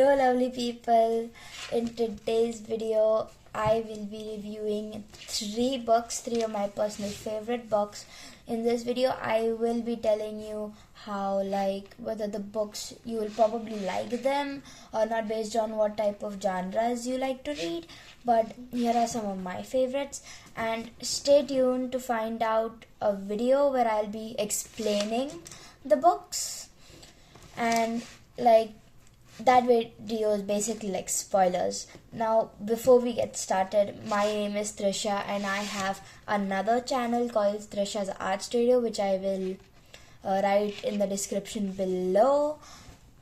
Hello lovely people. In today's video I will be reviewing three of my personal favorite books. In this video I will be telling you how whether the books you will probably like them or not based on what type of genres you like to read, but here are some of my favorites, and stay tuned to find out a video where I'll be explaining the books, and that video is basically like spoilers. Now, before we get started, my name is Trisha and I have another channel called Trisha's Art Studio, which I will write in the description below.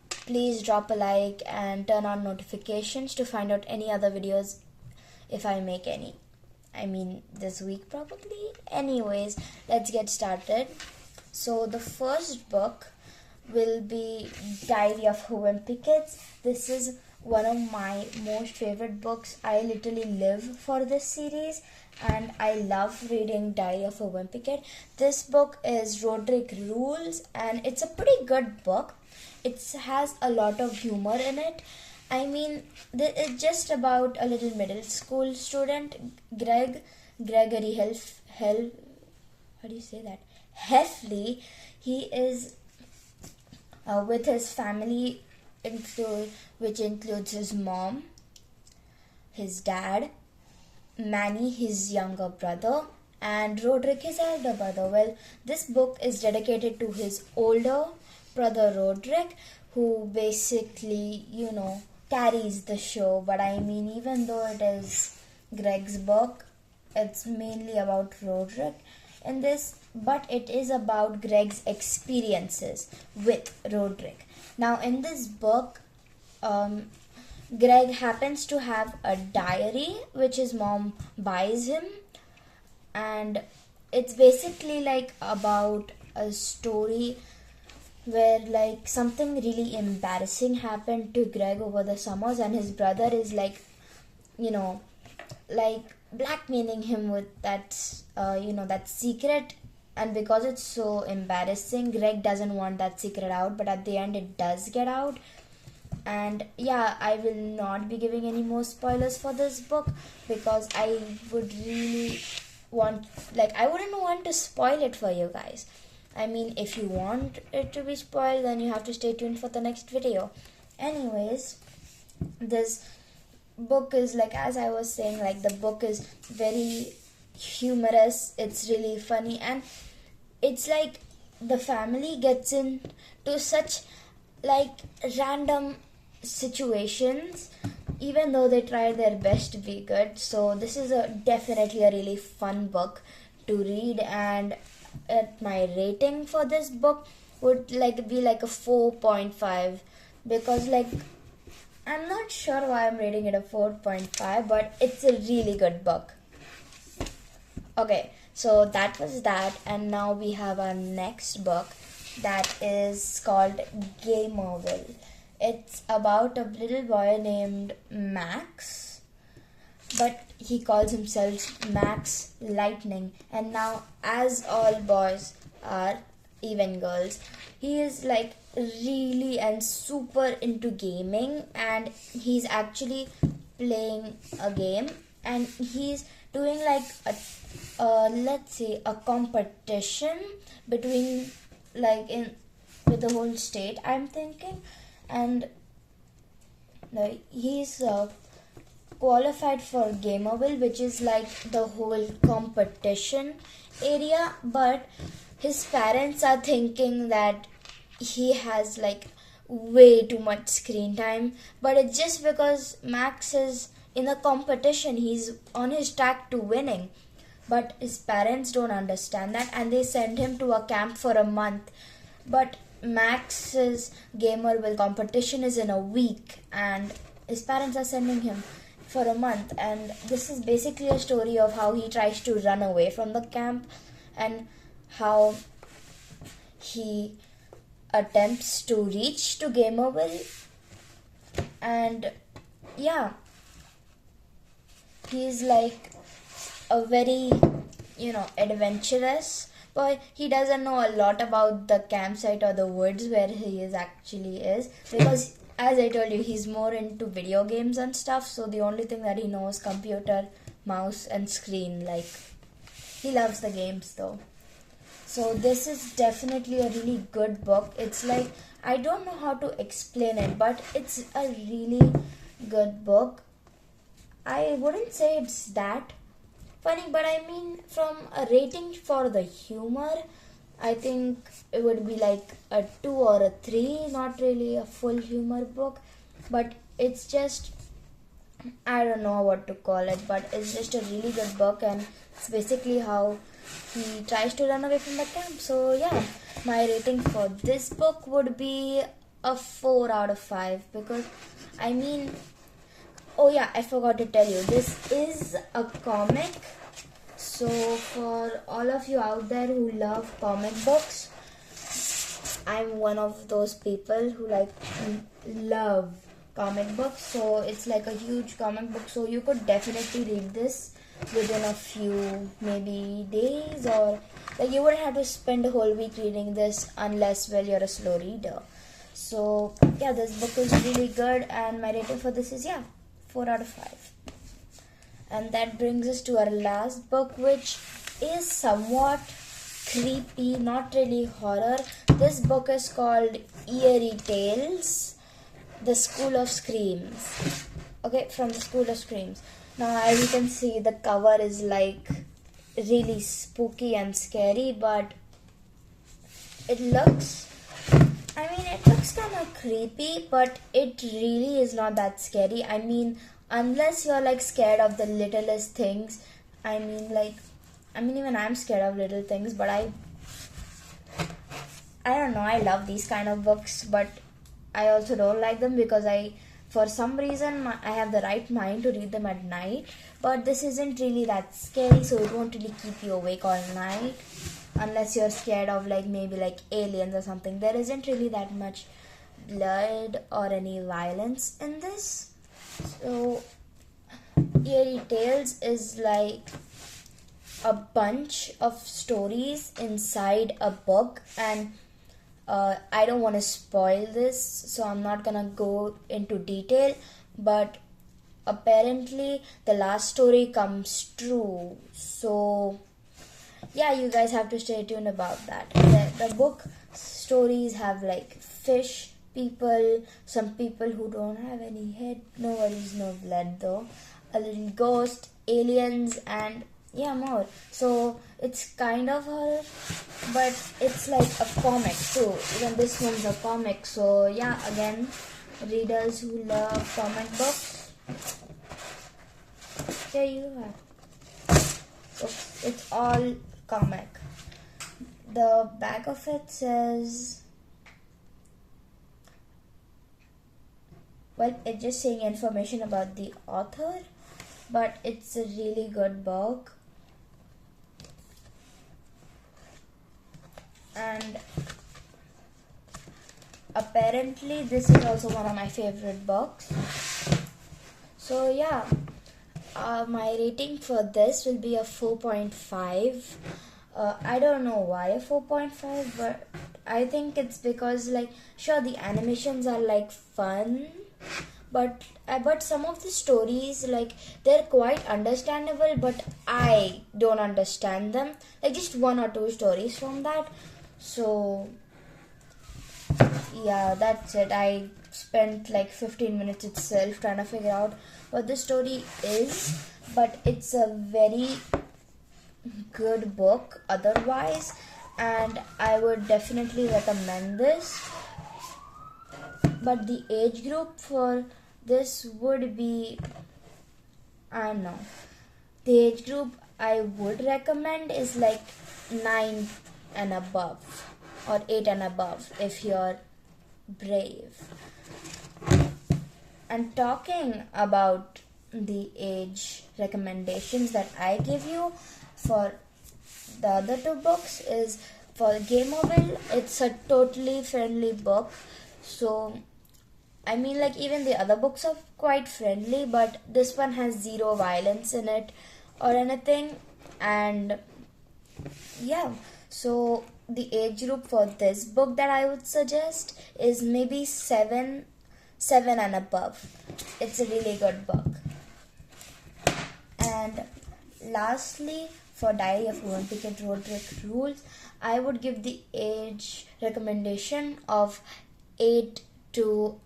Please drop a like and turn on notifications to find out any other videos if I make any. I mean, this week probably. Anyways, let's get started. So the first book will be Diary of a Wimpy Kids. This is one of my most favorite books. I literally live for this series and I love reading Diary of a Wimpy Kid. This book is Rodrick Rules and it's a pretty good book. It has a lot of humor in it. I mean, it's just about a little middle school student, Gregory Heffley. He is with his family, which includes his mom, his dad, Manny, his younger brother, and Rodrick, his elder brother. Well, this book is dedicated to his older brother Rodrick, who basically, carries the show. But I mean, even though it is Greg's book, it's mainly about Rodrick in this, but it is about Greg's experiences with Rodrick. Now, in this book, Greg happens to have a diary which his mom buys him, and it's basically about a story where something really embarrassing happened to Greg over the summers, and his brother is blackmailing him with that secret. And because it's so embarrassing, Greg doesn't want that secret out, but at the end it does get out. And yeah, I will not be giving any more spoilers for this book because I wouldn't want to spoil it for you guys. I mean, if you want it to be spoiled, then you have to stay tuned for the next video. Anyways, this book is as I was saying, the book is very humorous. It's really funny, and it's the family gets into such random situations, even though they try their best to be good. So this is definitely a really fun book to read, and my rating for this book would be a 4.5, because I'm not sure why I'm rating it a 4.5, but it's a really good book. Okay, so that was that, and now we have our next book that is called Gamerville. It's about a little boy named Max, but he calls himself Max Lightning. And now, as all boys are, even girls, he is really and super into gaming, and he's actually playing a game, and he's doing a competition between with the whole state, I'm thinking, and he's qualified for Gamerville, which is the whole competition area, but his parents are thinking that he has way too much screen time, but it's just because Max is in a competition. He's on his track to winning, but his parents don't understand that, and they send him to a camp for a month. But Max's Gamerville competition is in a week, and his parents are sending him for a month, and this is basically a story of how he tries to run away from the camp and how he attempts to reach to Gamerville. And yeah, he's a very adventurous boy. He doesn't know a lot about the campsite or the woods where he actually is, because as I told you, he's more into video games and stuff, so the only thing that he knows computer, mouse and screen. Like, he loves the games though. So this is definitely a really good book. It's like, I don't know how to explain it, but it's a really good book. I wouldn't say it's that funny, but I mean, from a rating for the humor, I think it would be like a 2 or a 3, not really a full humor book, but it's just, I don't know what to call it, but it's just a really good book, and it's basically how he tries to run away from the camp. So yeah, my rating for this book would be a 4 out of 5, because I mean, oh yeah, I forgot to tell you, this is a comic. So for all of you out there who love comic books, I'm one of those people who like love comic books. So it's like a huge comic book, so you could definitely read this within a few maybe days, or like you wouldn't have to spend a whole week reading this unless, well, you're a slow reader. So yeah, this book is really good, and my rating for this is 4 out of 5. And that brings us to our last book, which is somewhat creepy, not really horror. This book is called Eerie Tales, The School of Screams. Okay, from the School of Screams. Now, as you can see, the cover is like really spooky and scary, but it looks kind of creepy, but it really is not that scary. I mean, unless you're like scared of the littlest things. I mean, even I'm scared of little things, but I don't know, I love these kind of books, but I also don't like them because for some reason, I have the right mind to read them at night, but this isn't really that scary, so it won't really keep you awake all night, unless you're scared of like maybe like aliens or something. There isn't really that much blood or any violence in this. So Eerie Tales is like a bunch of stories inside a book, and I don't want to spoil this, so I'm not gonna go into detail, but apparently the last story comes true. So yeah, you guys have to stay tuned about that. The book stories have like fish people, some people who don't have any head, no worries, no blood though, a little ghost, aliens, and yeah, more. So it's kind of horror, but it's like a comic too. Even this one's a comic. So yeah, again, readers who love comic books, there you are. So it's all comic. The back of it says, well, it's just saying information about the author, but it's a really good book. And apparently this is also one of my favorite books. So yeah, my rating for this will be a 4.5. I don't know why a 4.5, but I think it's because, like, sure, the animations are like fun, but some of the stories, like, they're quite understandable, but I don't understand them. Like, just 1 or 2 stories from that. So yeah, that's it. I spent like 15 minutes itself trying to figure out what the story is, but it's a very good book otherwise, and I would definitely recommend this. But the age group for this would be, I don't know, the age group I would recommend is like 9 and above, or 8 and above if you're brave. And talking about the age recommendations that I give you for the other 2 books is, for Gamerville, it's a totally friendly book. So I mean, like, even the other books are quite friendly, but this one has 0 violence in it or anything. And yeah, so the age group for this book that I would suggest is maybe 7 7 and above. It's a really good book. And lastly, for Diary of a Wimpy Kid Rodrick Rules, I would give the age recommendation of 8 to,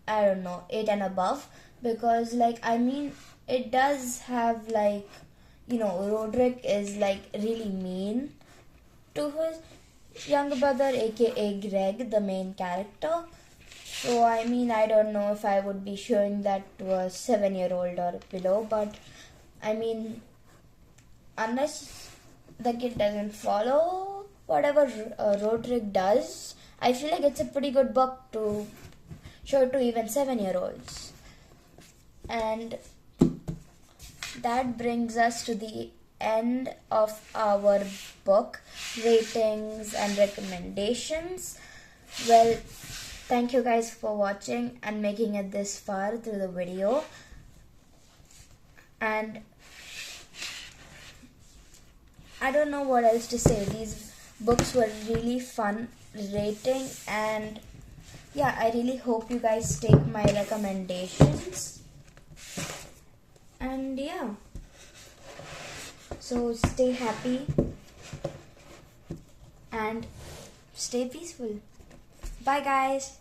8 and above, because it does have Rodrick is really mean to his younger brother, aka Greg, the main character. So I don't know if I would be showing that to a 7-year-old or below, but unless the kid doesn't follow whatever Rodrick does, I feel like it's a pretty good book to show to even 7-year-olds. And that brings us to the end of our book ratings and recommendations. Well, thank you guys for watching and making it this far through the video. And I don't know what else to say. These books were really fun rating, and yeah, I really hope you guys take my recommendations. And yeah, so stay happy and stay peaceful. Bye guys.